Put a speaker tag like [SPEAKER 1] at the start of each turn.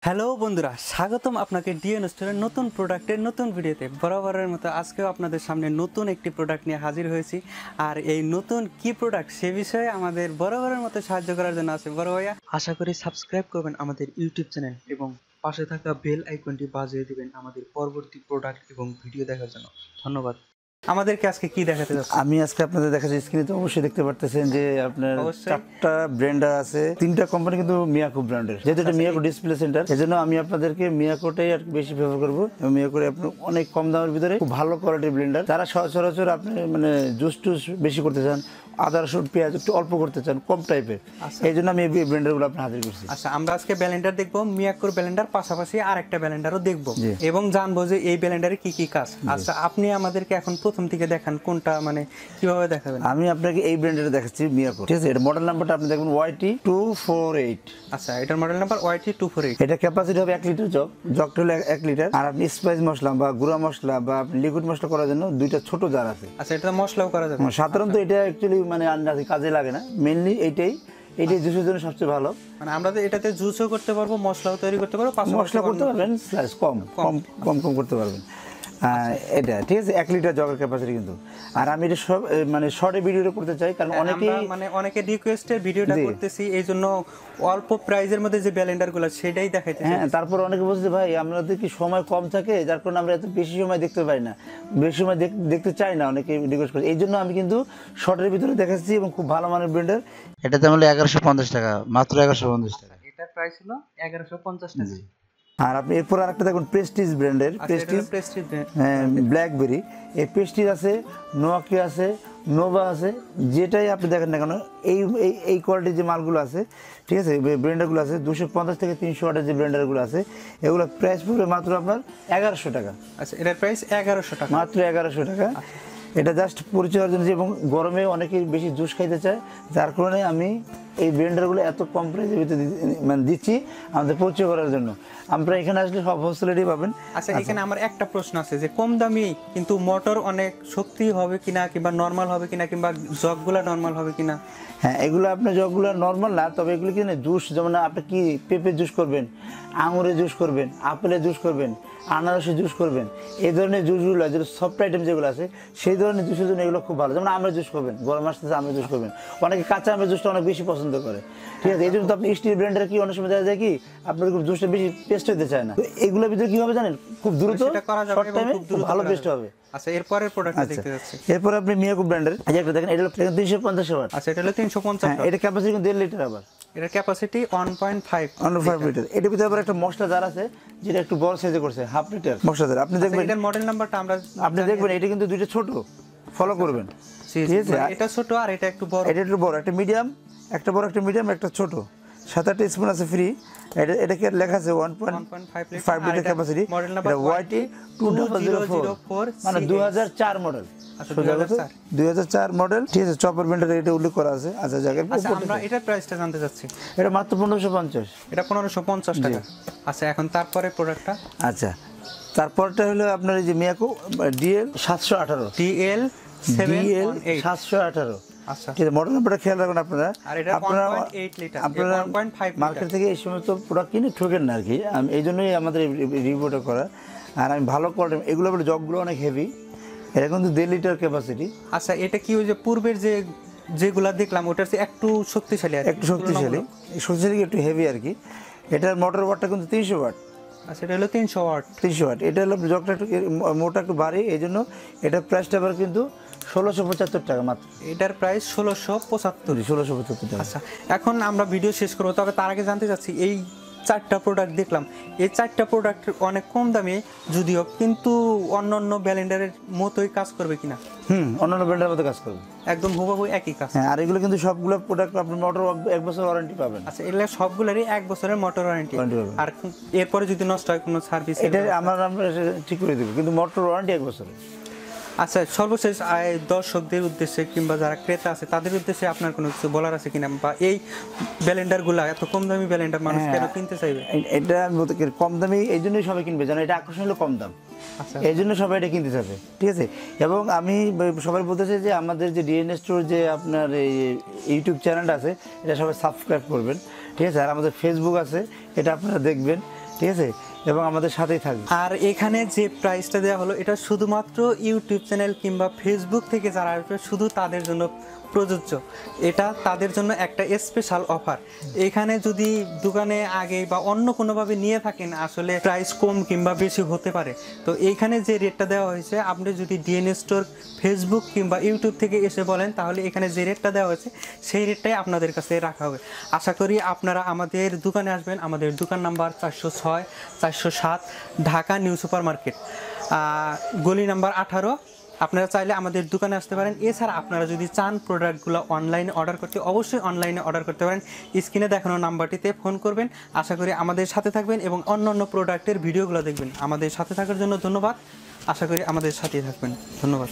[SPEAKER 1] Hello বন্ধুরা, স্বাগতম আপনাকে ডিএন স্টোরের নতুন প্রোডাক্টের নতুন ভিডিওতে। বরাবরের মতো আজকেও আপনাদের সামনে নতুন একটি প্রোডাক্ট নিয়ে হাজির হয়েছি। আর এই নতুন কি প্রোডাক্ট সে বিষয়ে আমাদের বরাবরের মতো সাহায্য করার জন্য আছে বড় ভাইয়া। আশা করি সাবস্ক্রাইব করবেন আমাদের ইউটিউব চ্যানেল এবং পাশে থাকা বেল আইকনটি বাজিয়ে দিবেন আমাদের পরবর্তী প্রোডাক্ট এবং ভিডিও দেখার জন্য। ধন্যবাদ। আমাদেরকে আজকে কি দেখাতে যাচ্ছে?
[SPEAKER 2] আমি আজকে আপনাদের দেখাচ্ছি, স্ক্রিনে তো অবশ্যই দেখতে পারতেছেন যে আপনার
[SPEAKER 1] অবশ্যই।
[SPEAKER 2] চারটা ব্র্যান্ডার আছে, তিনটা কোম্পানি কিন্তু মিয়াকো ব্র্যান্ডের। যেহেতু এটা মিয়াকো ডিসপ্লে সেন্টার, এজন্য আমি আপনাদেরকে মিয়াকোটাই আর বেশি ফেভার করবো। এবং মিয়াকোর আপনার অনেক কম দামের ভিতরে খুব ভালো কোয়ালিটির ব্লেন্ডার। যারা সচরাচর আপনি মানে জুস টুস বেশি করতে চান, আদা রসুন পেঁয়াজ একটু অল্প করতে চান, কম টাইপের, এই জন্য আমি এই ব্লেন্ডারগুলো আপনার হাজির করছি।
[SPEAKER 1] আচ্ছা, আমরা আজকে ব্লেন্ডার দেখবো, মিয়াকোর ব্লেন্ডার পাশাপাশি আরেকটা ব্লেন্ডারও দেখবো এবং জানবো যে এই ব্লেন্ডারে কি কি কাজ। আচ্ছা, আপনি আমাদেরকে এখন প্রথম থেকে দেখান, কোনটা মানে কিভাবে দেখাবেন?
[SPEAKER 2] আমি আপনাকে এই ব্লেন্ডারে দেখাচ্ছি মিয়াকো, ঠিক আছে? এটা মডেল নাম্বারটা আপনি দেখবেন YT248।
[SPEAKER 1] আচ্ছা, এটার মডেল নাম্বার YT248।
[SPEAKER 2] এটা ক্যাপাসিটি হবে 1 লিটার জগটা হলো 1 লিটার। আর আপনি স্পাইস মশলা বা গুঁড়া মশলা বা আপনি লিকুইড মশলা করার জন্য দুইটা ছোট জার আছে।
[SPEAKER 1] আচ্ছা, এটা মশলাও করা যাবে?
[SPEAKER 2] সাধারণত এটা অ্যাকচুয়ালি মানে আন্দাজে কাজে লাগে না, মেইনলি এইটাই জুসের জন্য সবচেয়ে ভালো।
[SPEAKER 1] মানে আমরা তো এটাতে জুসও করতে পারবো, মশলাও তৈরি করতে পারবো,
[SPEAKER 2] মশলা করতে পারবেন, স্লাইস কম করতে পারবেন। এটা ঠিক আছে, 1 লিটার জগের ক্যাপাসিটি কিন্তু। আর আমি এটা সব মানে শর্টে ভিডিওটা করতে চাই, কারণ
[SPEAKER 1] অনেকে রিকোয়েস্টের ভিডিওটা করতেছি, এই জন্য অল্প প্রাইজের মধ্যে যে ব্লেন্ডারগুলো সেটাই দেখাইতে।
[SPEAKER 2] হ্যাঁ, তারপর অনেকে বলছে ভাই আমাদের কি সময় কম থাকে, যার কারণে আমরা এত বেশি সময় দেখতে পাই না, বেশি সময় দেখতে চাই না, অনেকে রিকোয়েস্ট করে। এই জন্য আমি কিন্তু শর্টের ভিতরে দেখাচ্ছি এবং খুব ভালো মানের ব্লেন্ডার। এটাতে হলো 1150 টাকা, মাত্র 1150 টাকা।
[SPEAKER 1] এটার প্রাইস হলো 1150 টাকা।
[SPEAKER 2] আর আপনি এরপর আরেকটা দেখুন, প্রেস্টিজ ব্র্যান্ডের, প্রেস্টিজ ব্ল্যাকবেরি। এই প্রেস্টিজ আছে, নোয়াকি আছে, নোভা আছে, যেটাই আপনি দেখেন না কেন এই এই কোয়ালিটির যে মালগুলো আছে, ঠিক আছে, ব্র্যান্ডারগুলো আছে 250 থেকে 300 ওয়াটের যে ব্র্যান্ডারগুলো আছে, এগুলো প্রাইস পড়বে মাত্র আপনার 1100 টাকা।
[SPEAKER 1] আচ্ছা, এটার প্রাইস 1100 টাকা,
[SPEAKER 2] মাত্র 1100 টাকা। এটা জাস্ট পরিচয় অর্জন, এবং গরমে অনেকেই বেশি জুস খাইতে চায়, যার কারণে আমি এই ব্লেন্ডারগুলো এত কম প্রাইসের ভিতরে মানে দিচ্ছি আমাদের পরিচয় করার জন্য। আমরা এখানে আসলে সব ফ্যাসিলিটি পাবেন।
[SPEAKER 1] আচ্ছা, এখানে আমার একটা প্রশ্ন আছে যে কম দামি কিন্তু মোটর অনেক শক্তি হবে কিনা, কিংবা নরমাল হবে কিনা, কিংবা জগগুলা নরমাল হবে কিনা?
[SPEAKER 2] হ্যাঁ, এগুলো আপনার জগগুলো নর্মাল না, তবে এগুলো কি না জুস, যেমন আপনি কি পেঁপে জুস করবেন, আঙুরের জুস করবেন, আপেলের জুস করবেন, আনারসের জুস করবেন, এই ধরনের জুসগুলো যেগুলো সফট আইটেম যেগুলো আছে, সেই ধরনের জুসের জন্য এগুলো খুব ভালো। যেমন আমের জুস করবেন, গরম আসতেছে আমের জুস করবেন, অনেকে কাঁচা আমের জুসটা অনেক বেশি পছন্দ করে, ঠিক আছে? এই জন্য তো আপনি স্টিল ব্লেন্ডার কি অনেক সময় দেখা যায় কি আপনার জুসটা বেশি পেস্ট হতে চায় না, তো এগুলোর ভিতরে কি হবে জানেন, খুব দ্রুত শর্ট টাইমে খুব ভালো পেস্ট হবে।
[SPEAKER 1] আচ্ছা, এরপরের প্রোডাক্টটা দেখতে যাচ্ছি।
[SPEAKER 2] এরপর আপনি মিয়াকো ব্র্যান্ডের এই একটা দেখেন, এটা হলো 350 ওয়াট।
[SPEAKER 1] আচ্ছা, এটা হলো 350 ওয়াট।
[SPEAKER 2] এটা ক্যাপাসিটি কিন্তু 1.5 লিটার। আবার
[SPEAKER 1] এটার ক্যাপাসিটি 1.5
[SPEAKER 2] লিটার। এটার ভিতরে আবার একটা মশলা জার আছে, যেটা একটু বড় সাইজে করছে, 1/2 লিটার মশলা জার। আপনি দেখবেন
[SPEAKER 1] এটার মডেল নাম্বারটা
[SPEAKER 2] আপনি দেখবেন এটা কিন্তু দুইটা ছোট, ফলো করবেন, ঠিক আছে?
[SPEAKER 1] এটা ছোট আর এটা একটু বড়।
[SPEAKER 2] এটা একটু বড়, একটা মিডিয়াম, একটা বড়, একটা মিডিয়াম, একটা ছোট, 7-8 স্পুন আছে ফ্রি। এটাকে লেখা আছে 1.5 লিটার ক্যাপাসিটি। এটা YT2004, মানে 2004 মডেল। 2004 মডেল, ঠিক আছে? চপার ব্লেন্ডার এটা উল্লেখ করা আছে। আচ্ছা,
[SPEAKER 1] আমরা এটার প্রাইসটা জানতে চাচ্ছি।
[SPEAKER 2] এটা মাত্র 1550।
[SPEAKER 1] এটা 1550 টাকা। আচ্ছা, এখন তারপরে প্রোডাক্টটা।
[SPEAKER 2] আচ্ছা, তারপরটা হলো আপনার এই যে মিয়াকো DL 718।
[SPEAKER 1] DL
[SPEAKER 2] 718।
[SPEAKER 1] আচ্ছা,
[SPEAKER 2] ঠিক আছে, মডেল নাম্বারটা খেয়াল রাখবেন আপনারা।
[SPEAKER 1] আর এটা 1.8 লিটার,
[SPEAKER 2] আপনারা
[SPEAKER 1] 1.5
[SPEAKER 2] মার্কেট থেকে এই সমস্ত প্রোডাক্ট কিনে ঠকেন না আর কি। এই জন্যই আমাদের রিভিউটা করা। আর আমি ভালো কোয়ালিটি, এগুলো বলে জগগুলো অনেক হেভি, এটা কিন্তু 1.5 লিটার ক্যাপাসিটি।
[SPEAKER 1] আচ্ছা, এটা কি ওই যে পূর্বের যেগুলা দেখলাম ওটার চেয়ে একটু শক্তিশালী,
[SPEAKER 2] একটু শক্তিশালী, একটু হেভি আর কি। এটার মোটর ওয়াটটা কিন্তু 300 ওয়াট।
[SPEAKER 1] আচ্ছা, এটা হলো 300 ওয়াট।
[SPEAKER 2] এটা হলো জগটা একটু মোটা, একটু ভারী, এই জন্য এটার প্রাইসটা আবার কিন্তু 1675 টাকা মাত্র।
[SPEAKER 1] এটার প্রাইস 1675
[SPEAKER 2] টাকা।
[SPEAKER 1] আচ্ছা, এখন আমরা ভিডিও শেষ করবো, তবে তার আগে জানতে চাচ্ছি এই 4টা প্রোডাক্ট দেখলাম, এই 4টা প্রোডাক্ট অনেক কম দামে যদিও, কিন্তু অন্যান্য ব্লেন্ডারের মতোই কাজ করবে কিনা?
[SPEAKER 2] অন্যান্য ব্র্যান্ডের মতো কাজ করবে,
[SPEAKER 1] একদম হুবহু একই কাজ।
[SPEAKER 2] হ্যাঁ, আর এগুলো কিন্তু সবগুলো প্রোডাক্ট আপনি মোটর 1 বছর ওয়ারেন্টি পাবেন।
[SPEAKER 1] আচ্ছা, এগুলো সবগুলোরই 1 বছরের মোটর ওয়ারেন্টি। আর এরপরে যদি নষ্ট হয় কোনো সার্ভিস,
[SPEAKER 2] এটা আমরা ঠিক করে দেব, কিন্তু মোটর ওয়ারেন্টি 1 বছরের।
[SPEAKER 1] আচ্ছা, সর্বশেষ দর্শকদের উদ্দেশ্যে কিংবা যারা ক্রেতা আছে তাদের উদ্দেশ্যে আপনার কোনো কিছু বলার আছে কিনা, বা এই ব্লেন্ডারগুলো এত কম দামি ব্লেন্ডার মানুষ কেন কিনতে চাইবে?
[SPEAKER 2] এটা কম দামি এই জন্যই সবাই কিনবে, জানো, এটা আকর্ষণ হলো কম দাম, এই জন্য সবাই এটা কিনতে চাবে, ঠিক আছে? এবং আমি সবাই বলতে চাই যে আমাদের যে ডিএন স্টোর যে আপনার এই ইউটিউব চ্যানেলটা আছে, এটা সবাই সাবস্ক্রাইব করবেন, ঠিক আছে? আর আমাদের ফেসবুক আছে, এটা আপনারা দেখবেন, ঠিক আছে, এবং আমাদের সাথেই থাকবে।
[SPEAKER 1] আর এখানে যে প্রাইসটা দেওয়া হলো এটা শুধুমাত্র ইউটিউব চ্যানেল কিংবা ফেসবুক থেকে যারা আসবে শুধু তাদের জন্য প্রযোজ্য, এটা তাদের জন্য একটা স্পেশাল অফার। এখানে যদি দোকানে আগে বা অন্য কোনোভাবে নিয়ে থাকেন আসলে প্রাইস কম কিংবা বেশি হতে পারে। তো এইখানে যে রেটটা দেওয়া হয়েছে আপনি যদি ডিএন স্টোর ফেসবুক কিংবা ইউটিউব থেকে এসে বলেন তাহলে এখানে যে রেটটা দেওয়া হয়েছে সেই রেটটাই আপনাদের কাছে রাখা হবে। আশা করি আপনারা আমাদের দোকানে আসবেন। আমাদের দোকান number 406 407 Dhaka new super market, গলি নাম্বার 18। আপনারা চাইলে আমাদের দোকানে আসতে পারেন। এছাড়া আপনারা যদি চান প্রোডাক্টগুলো অনলাইনে অর্ডার করতে, অবশ্যই অনলাইনে অর্ডার করতে পারেন। স্ক্রিনে দেখানো নাম্বারটিতে ফোন করবেন। আশা করি আমাদের সাথে থাকবেন এবং অন্য অন্য প্রোডাক্টের ভিডিওগুলো দেখবেন। আমাদের সাথে থাকার জন্য ধন্যবাদ। আশা করি আমাদের সাথেই থাকবেন। ধন্যবাদ।